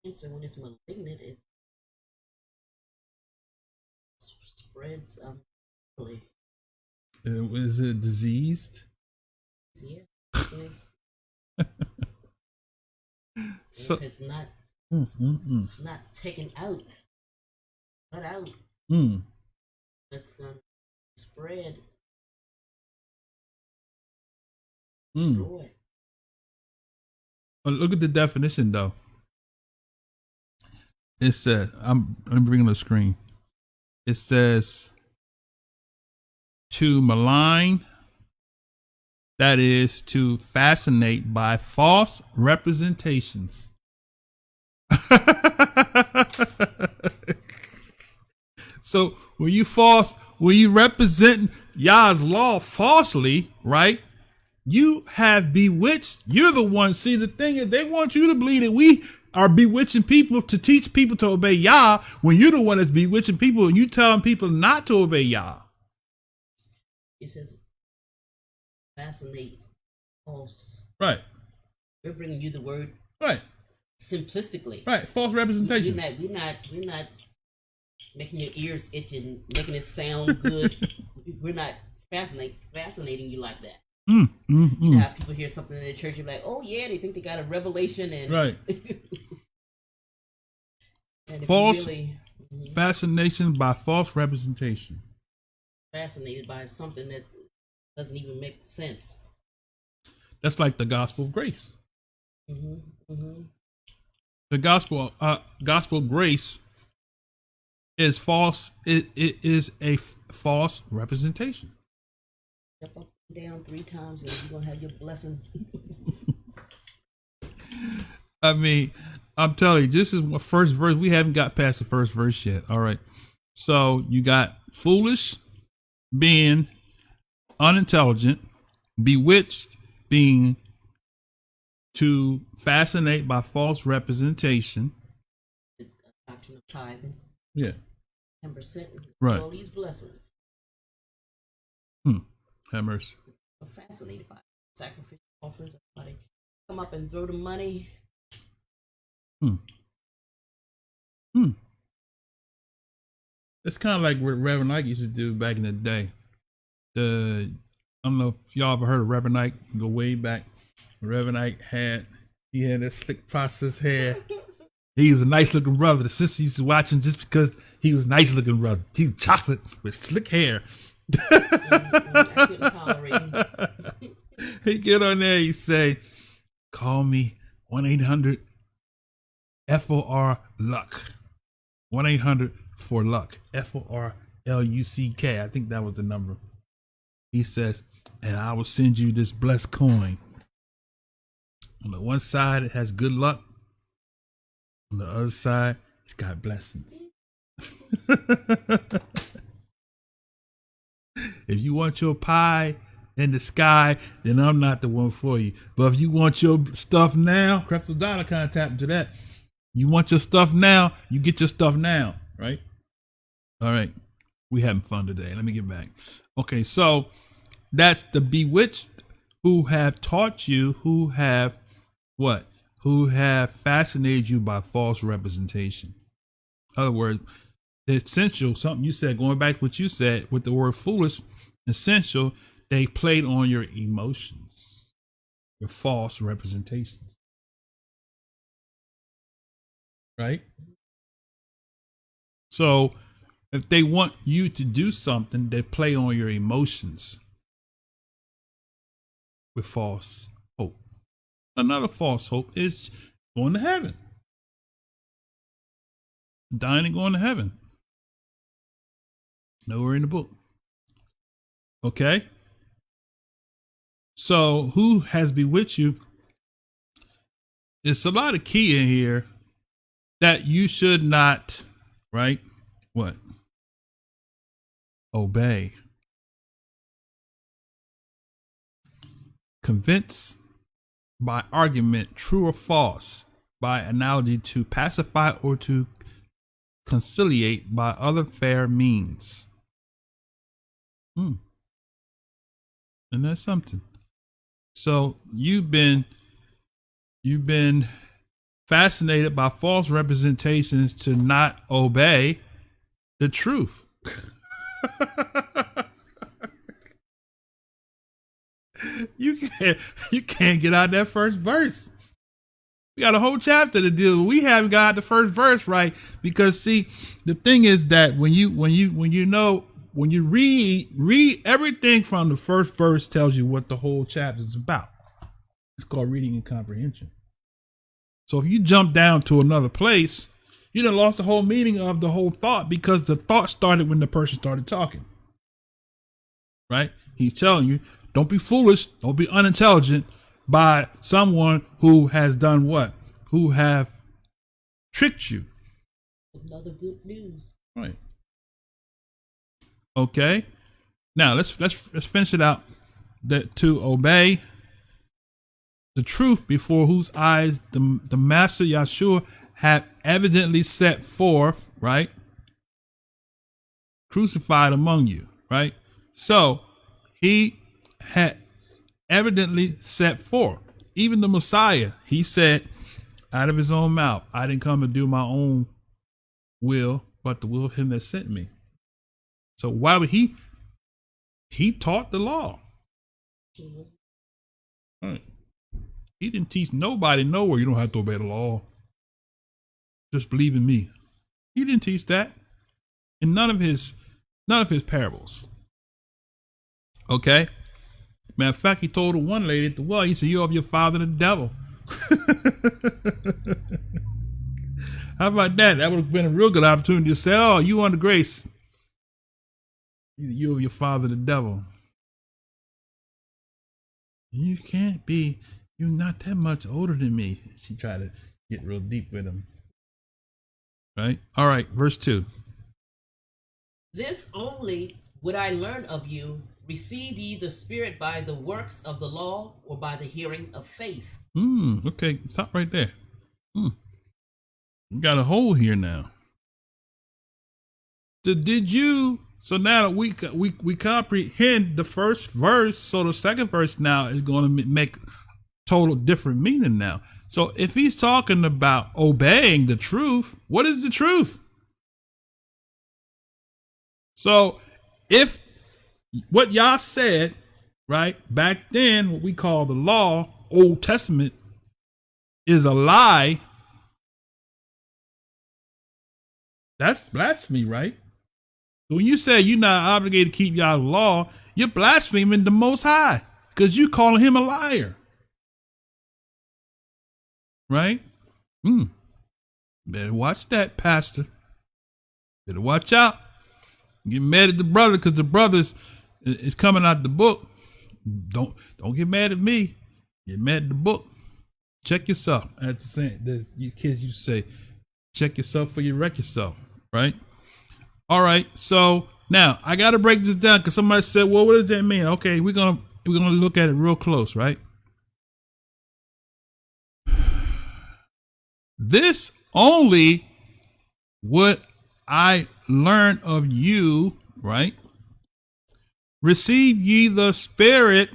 cancer, when it's malignant, it spreads really. Is it diseased? Yeah, yes. And So, if it's not mm, mm, mm, not taken out, cut out, mm, it's gonna spread, mm. destroy. Look at the definition, though. It says, I'm bringing the screen. It says to malign, that is to fascinate by false representations. So when you represent Yah's law falsely, right? You have bewitched. You're the one. See, the thing is, they want you to believe that we are bewitching people to teach people to obey Yah, when you're the one that's bewitching people and you telling people not to obey Yah. It says fascinate, false. Right. We're bringing you the word Right. simplistically. Right. False representation. We're not making your ears itching, making it sound good. We're not fascinating you like that. You know how people hear something in the church, you're like, oh yeah, they think they got a revelation, and Right. and False really, fascination by false representation. fascinated by something that doesn't even make sense. That's like the gospel of grace. Mm-hmm, mm-hmm. The gospel of grace is false. It is a false representation. Step up and down 3 times, and you're gonna have your blessing. I mean, I'm telling you, this is my first verse. We haven't got past the first verse yet. All right. So you got foolish being unintelligent, bewitched being to fascinate by false representation. The doctrine of tithing, Yeah. 10%, Right. all these blessings. Have mercy. I'm fascinated by sacrificial offerings. Everybody come up and throw the money. It's kind of like what Reverend Ike used to do back in the day. I don't know if y'all ever heard of Reverend Ike. Go way back. Reverend Ike had that slick process hair. He was a nice looking brother. The sister used to watch him just because he was a nice looking brother. He was chocolate with slick hair. I couldn't tolerate him. He get on there, he say, call me 1-800-FOR-LUCK. 1-800-FOR-LUCK. FORLUCK. I think that was the number. He says, and I will send you this blessed coin. On the one side, it has good luck. On the other side, it's got blessings. If you want your pie in the sky, then I'm not the one for you. But if you want your stuff now, Creflo Dollar kind of tapped into that. You want your stuff now, you get your stuff now, right? All right. We having fun today. Let me get back. Okay, so that's the bewitched who have taught you, who have what? Who have fascinated you by false representation. In other words, the essential, something you said, going back to what you said with the word foolish, essential, they played on your emotions, your false representations. Right? So if they want you to do something, they play on your emotions with false hope. Another false hope is going to heaven. Dying and going to heaven. Nowhere in the book. Okay? So who has bewitched you? It's a lot of key in here that you should not, right? What? Obey. Convince by argument, true or false, by analogy, to pacify or to conciliate by other fair means. And that's something. So you've been fascinated by false representations to not obey the truth. You can't get out that first verse. We got a whole chapter to deal with. We haven't got the first verse right because see, the thing is that when you read everything from the first verse tells you what the whole chapter is about. It's called reading and comprehension. So if you jump down to another place, you done lost the whole meaning of the whole thought because the thought started when the person started talking. Right? He's telling you, don't be foolish, don't be unintelligent by someone who has done what? Who have tricked you. Another good news. Right. Okay. Now let's finish it out. That to obey the truth before whose eyes the Master Yahshua had evidently set forth, right? Crucified among you, right? So he had evidently set forth. Even the Messiah, he said out of his own mouth, I didn't come to do my own will, but the will of him that sent me. So why would he taught the law. Right. He didn't teach nobody nowhere you don't have to obey the law. Just believe in me. He didn't teach that in none of his parables. Okay. Matter of fact, he told the one lady at the well, he said, you're of your father the devil. How about that? That would have been a real good opportunity to say, oh, you under grace. You're of your father the devil. You can't be, you're not that much older than me. She tried to get real deep with him. Right? All right, verse 2. This only would I learn of you. Receive ye the Spirit by the works of the law or by the hearing of faith? Okay, stop right there. You got a hole here now. So now we comprehend the first verse, so the second verse now is going to make total different meaning now. So if he's talking about obeying the truth, what is the truth? So if what y'all said, right, back then, what we call the law, Old Testament, is a lie, that's blasphemy, right? So when you say you're not obligated to keep y'all's law, you're blaspheming the Most High because you calling him a liar. Right? Better watch that, Pastor. Better watch out. Get mad at the brother because the brother's is coming out the book. Don't get mad at me. Get mad at the book. Check yourself. At the same, you kids used to say, check yourself before you wreck yourself. Right? All right. So now I got to break this down because somebody said, well, what does that mean? Okay, we're gonna look at it real close, right? This only would I learn of you, right? Receive ye the Spirit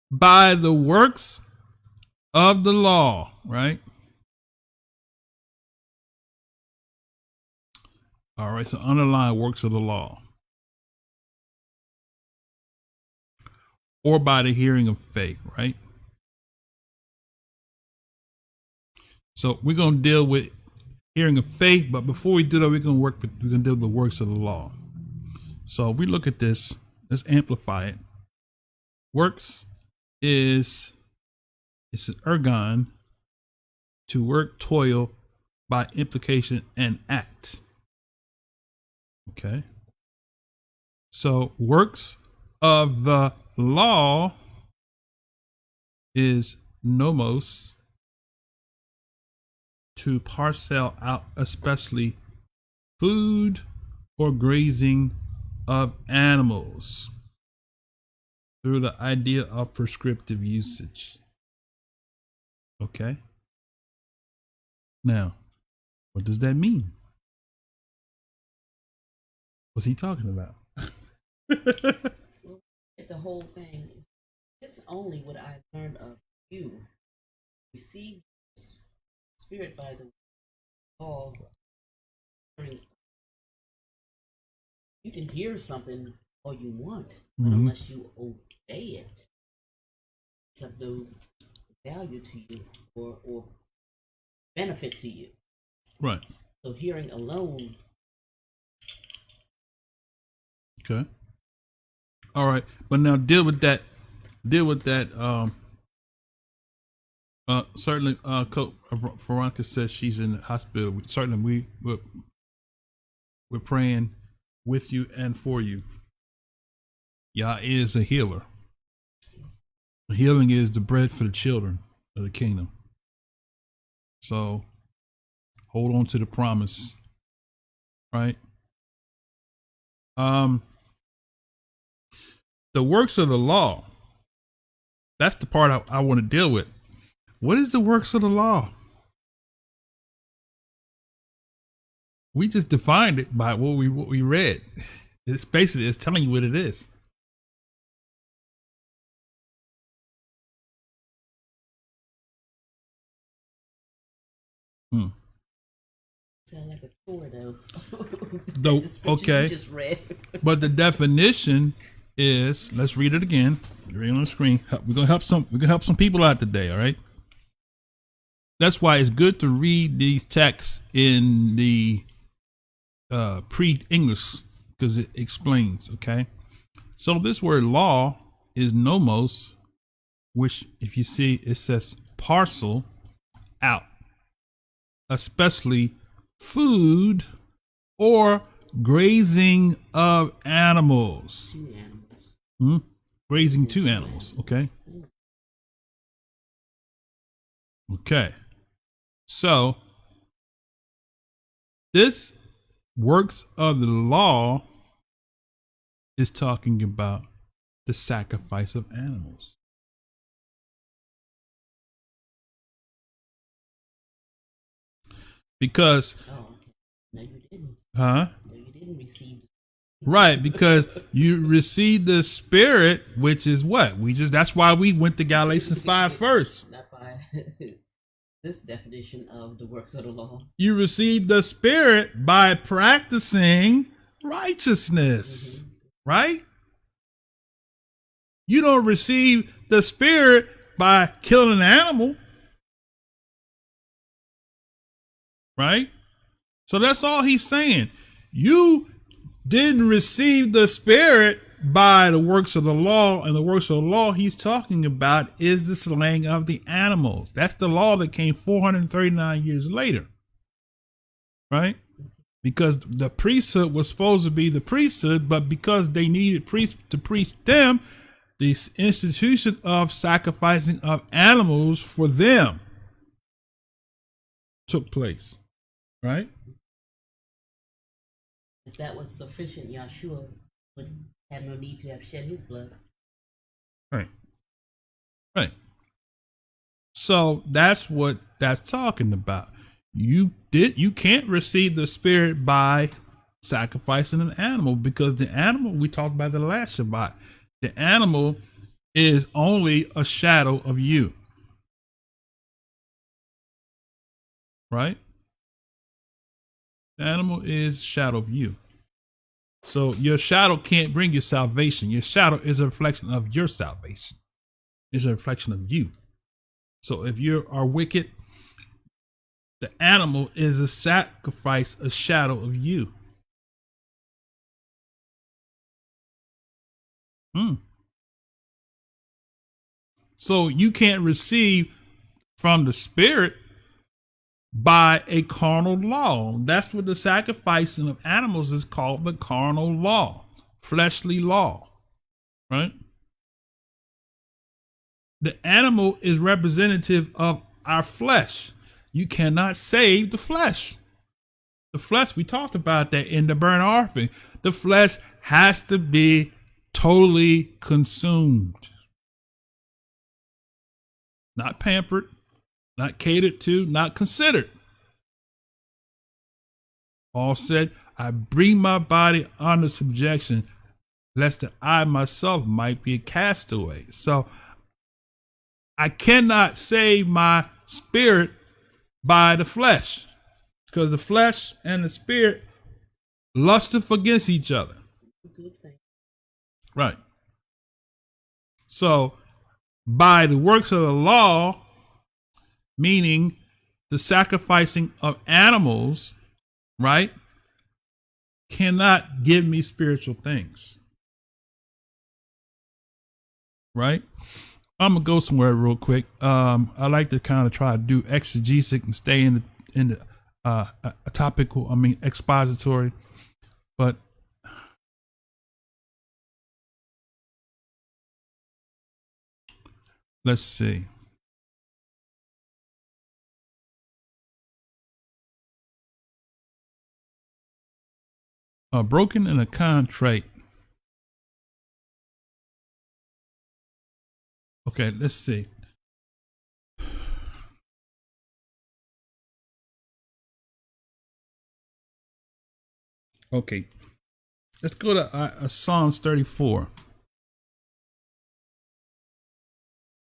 by the works of the law, right? All right, so underline works of the law. Or by the hearing of faith, right? So we're going to deal with hearing of faith, but before we do that, we're going to deal with the works of the law. So if we look at this, let's amplify it. Works it's an ergon, to work, toil, by implication, and act. Okay. So works of the law is nomos, to parcel out especially food or grazing of animals through the idea of prescriptive usage. Okay. Now, what does that mean? What's he talking about? Well, the whole thing. This only what I learned of you. Receive spirit by the law. You can hear something all you want, but unless you obey it, it's of no value to you or benefit to you. Right. So hearing alone. Okay. All right. But now deal with that. Certainly, Coach Veronica says she's in the hospital. Certainly, we're praying with you and for you. Yah is a healer. Healing is the bread for the children of the kingdom. So hold on to the promise. Right? The works of the law. That's the part I want to deal with. What is the works of the law? We just defined it by what we read. It's basically it's telling you what it is. Sound like a tour though. Okay. You just read. But the definition is, let's read it again. Read on the screen. We're gonna help some people out today, all right? That's why it's good to read these texts in the pre-English, because it explains, okay? So this word law is nomos, which if you see it says parcel out, especially food or grazing of animals. Two animals. Grazing two animals, okay? Okay. So this works of the law is talking about the sacrifice of animals. Because no, you didn't. No, you didn't receive. Right, because you received the Spirit, which is what? That's why we went to Galatians 5 first. Not by this definition of the works of the law. You received the Spirit by practicing righteousness, right? You don't receive the Spirit by killing an animal, right? So that's all he's saying. You didn't receive the Spirit by the works of the law, and the works of the law he's talking about is the slaying of the animals. That's the law that came 439 years later, right? Because the priesthood was supposed to be the priesthood, but because they needed priests to priest them, the institution of sacrificing of animals for them took place, right? If that was sufficient, Yahshua would have no need to have shed his blood. Right. Right. So that's what that's talking about. You can't receive the Spirit by sacrificing an animal, because the animal, we talked about the last Shabbat, the animal is only a shadow of you. Right? The animal is a shadow of you. So your shadow can't bring you salvation. Your shadow is a reflection of your salvation. It's a reflection of you. So if you are wicked, the animal is a sacrifice, a shadow of you. So you can't receive from the Spirit by a carnal law. That's what the sacrificing of animals is called, the carnal law, fleshly law, right? The animal is representative of our flesh. You cannot save the flesh. The flesh, we talked about that in the burnt offering. The flesh has to be totally consumed. Not pampered, not catered to, not considered. Paul said, I bring my body under subjection, lest that I myself might be a castaway. So I cannot save my spirit by the flesh, because the flesh and the spirit lusteth against each other. Good thing. Right. So by the works of the law, meaning the sacrificing of animals, right, cannot give me spiritual things. Right? I'm gonna go somewhere real quick. I like to kind of try to do exegesic and stay in the a topical, expository, but let's see. Broken and a contrite. Okay, let's see. Okay, let's go to Psalms 34.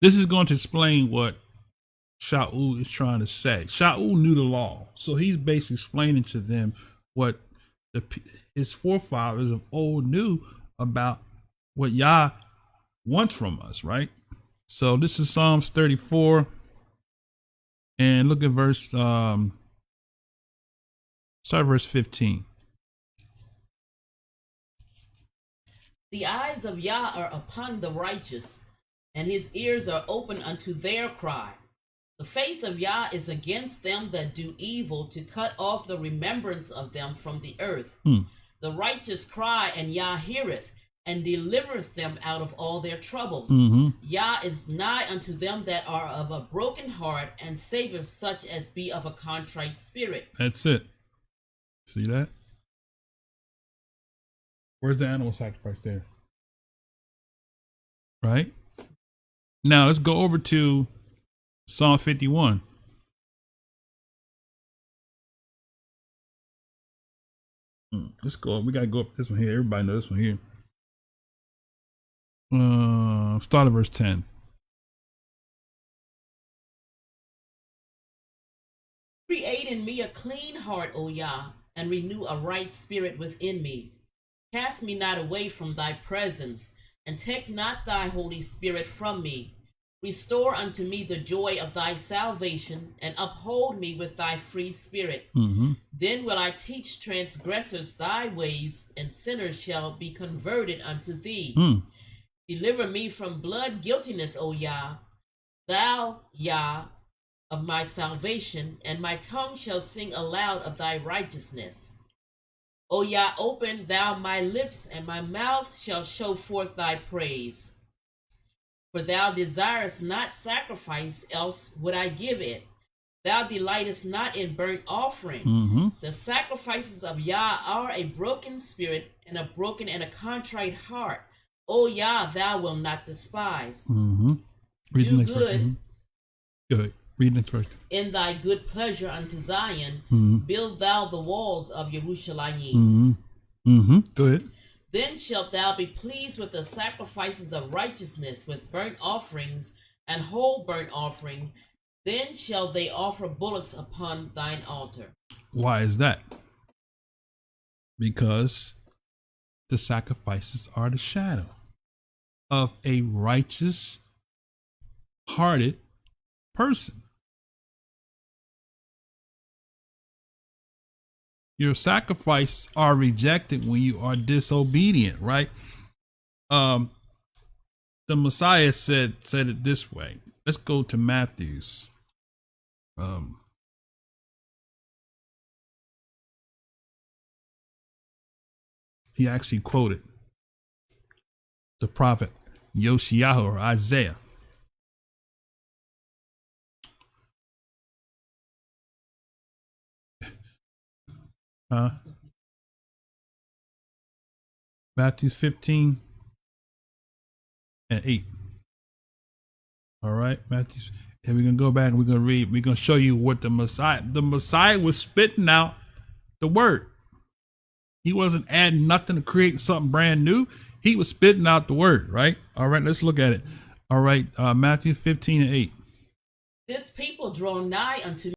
This is going to explain what Shaul is trying to say. Shaul knew the law, so he's basically explaining to them what his forefathers of old knew about what Yah wants from us, right? So this is Psalms 34, and look at start verse 15. The eyes of Yah are upon the righteous, and his ears are open unto their cry. The face of Yah is against them that do evil, to cut off the remembrance of them from the earth. The righteous cry, and Yah heareth, and delivereth them out of all their troubles. Yah is nigh unto them that are of a broken heart, and saveth such as be of a contrite spirit. That's it. See that? Where's the animal sacrifice there? Right? Now let's go over to Psalm 51. Let's go. We gotta go up this one here. Everybody knows this one here. Start at verse 10. Create in me a clean heart, O Yah, and renew a right spirit within me. Cast me not away from thy presence, and take not thy Holy Spirit from me. Restore unto me the joy of thy salvation, and uphold me with thy free spirit. Then will I teach transgressors thy ways, and sinners shall be converted unto thee. Deliver me from blood guiltiness, O Yah, thou Yah of my salvation, and my tongue shall sing aloud of thy righteousness. O Yah, open thou my lips, and my mouth shall show forth thy praise. For thou desirest not sacrifice, else would I give it. Thou delightest not in burnt offering. The sacrifices of Yah are a broken spirit, and a broken and a contrite heart. O Yah, thou wilt not despise. Read Do good. Go ahead. Read next verse. In thy good pleasure unto Zion, build thou the walls of Jerusalem. Go ahead. Then shalt thou be pleased with the sacrifices of righteousness, with burnt offerings and whole burnt offering. Then shall they offer bullocks upon thine altar. Why is that? Because the sacrifices are the shadow of a righteous hearted person. Your sacrifices are rejected when you are disobedient, right? The Messiah said it this way. Let's go to Matthew's. He actually quoted the prophet Yoshiyahu or Isaiah. Matthew 15 and 8. All right, Matthew. And we're going to go back and we're going to read. We're going to show you what the Messiah was spitting out the word. He wasn't adding nothing to create something brand new. He was spitting out the word, right? All right, let's look at it. All right, Matthew 15 and 8. This people draw nigh unto